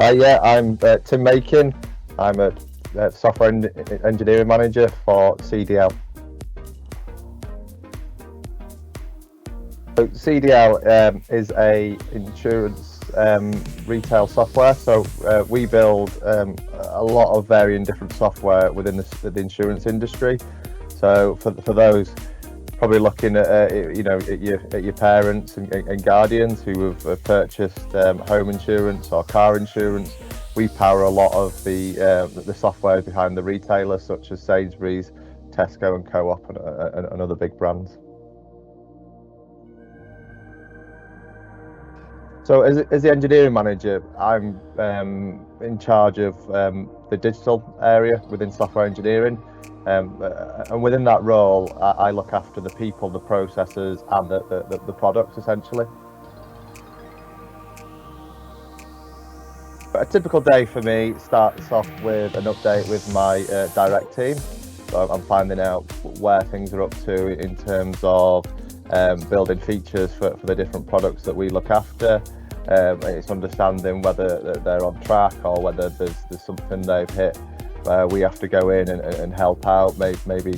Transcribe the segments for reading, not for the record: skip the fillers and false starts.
Yeah, I'm Tim Makin. I'm a software engineering manager for CDL. So CDL is a insurance retail software. So we build a lot of varying different software within the insurance industry. So for those probably looking at at your parents and guardians who have purchased home insurance or car insurance. We power a lot of the software behind the retailers such as Sainsbury's, Tesco and Co-op and other big brands. So as the engineering manager, I'm in charge of the digital area within software engineering. And within that role, I look after the people, the processes, and the products essentially. But a typical day for me starts off with an update with my direct team. So I'm finding out where things are up to in terms of building features for the different products that we look after. It's understanding whether they're on track or whether there's something they've hit where we have to go in and help out. Maybe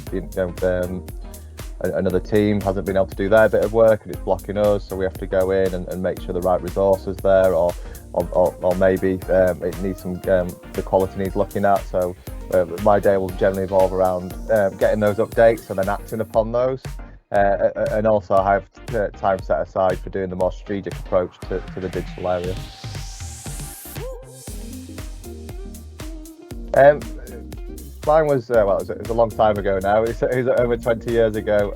another team hasn't been able to do their bit of work and it's blocking us, so we have to go in and make sure the right resources there, or maybe it needs the quality needs looking at. So my day will generally evolve around getting those updates and then acting upon those. And also I have time set aside for doing the more strategic approach to the digital area. Mine was it was a long time ago now. It was over 20 years ago,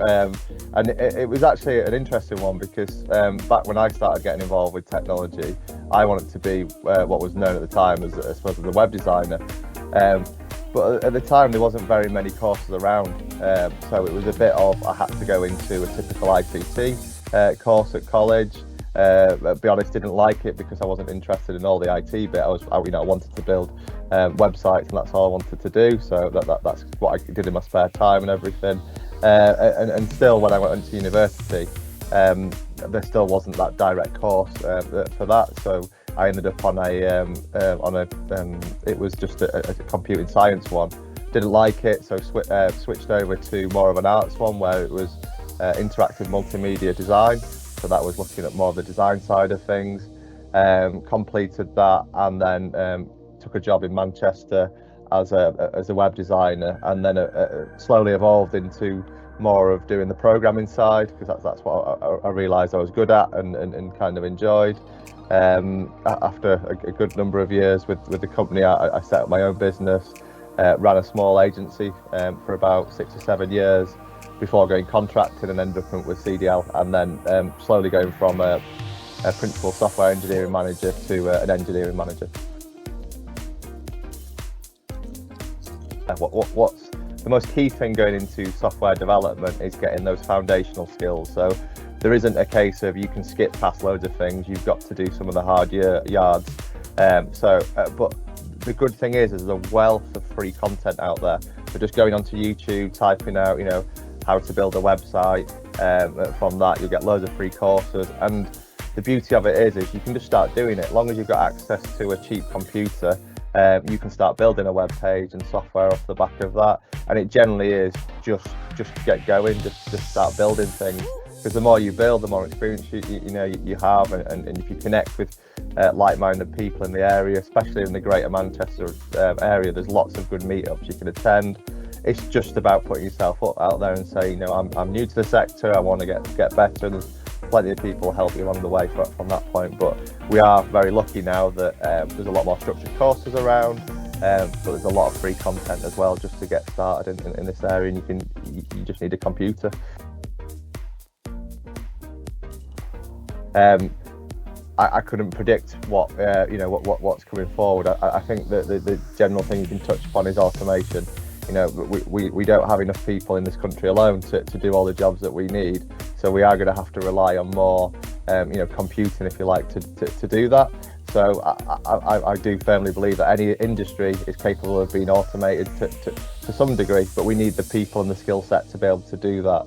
and it was actually an interesting one because back when I started getting involved with technology, I wanted to be what was known at the time as a web designer. But at the time there wasn't very many courses around, so it was a bit of I had to go into a typical ICT course at college. Be honest, didn't like it because I wasn't interested in all the IT bit. I wanted to build websites, and that's all I wanted to do. So that's what I did in my spare time and everything. And still, when I went into university, there still wasn't that direct course for that. So I ended up on it was just a computing science one. Didn't like it, so switched over to more of an arts one where it was interactive multimedia design. So that was looking at more of the design side of things. Completed that and then took a job in Manchester as a web designer, and then slowly evolved into more of doing the programming side because that's what I realised I was good at and kind of enjoyed. After a good number of years with the company, I set up my own business, ran a small agency for about 6 or 7 years before going contracting and ended up with CDL, and then slowly going from a principal software engineering manager to an engineering manager. What's the most key thing going into software development is getting those foundational skills. So there isn't a case of you can skip past loads of things. You've got to do some of the hard yards. But the good thing is there's a wealth of free content out there. So just going onto YouTube, typing out, how to build a website. From that, you'll get loads of free courses. And the beauty of it is you can just start doing it. As long as you've got access to a cheap computer, you can start building a web page and software off the back of that. And it generally is just get going, just start building things. Because the more you build, the more experience you have, and if you connect with like-minded people in the area, especially in the Greater Manchester area, there's lots of good meetups you can attend. It's just about putting yourself out there and saying, I'm new to the sector, I want to get better. There's plenty of people help you along the way from that point. But we are very lucky now that there's a lot more structured courses around, but there's a lot of free content as well just to get started in this area, and you just need a computer. I couldn't predict what's coming forward. I think that the general thing you can touch upon is automation. We don't have enough people in this country alone to do all the jobs that we need. So we are going to have to rely on more, computing, if you like, to do that. So I do firmly believe that any industry is capable of being automated to some degree, but we need the people and the skill set to be able to do that.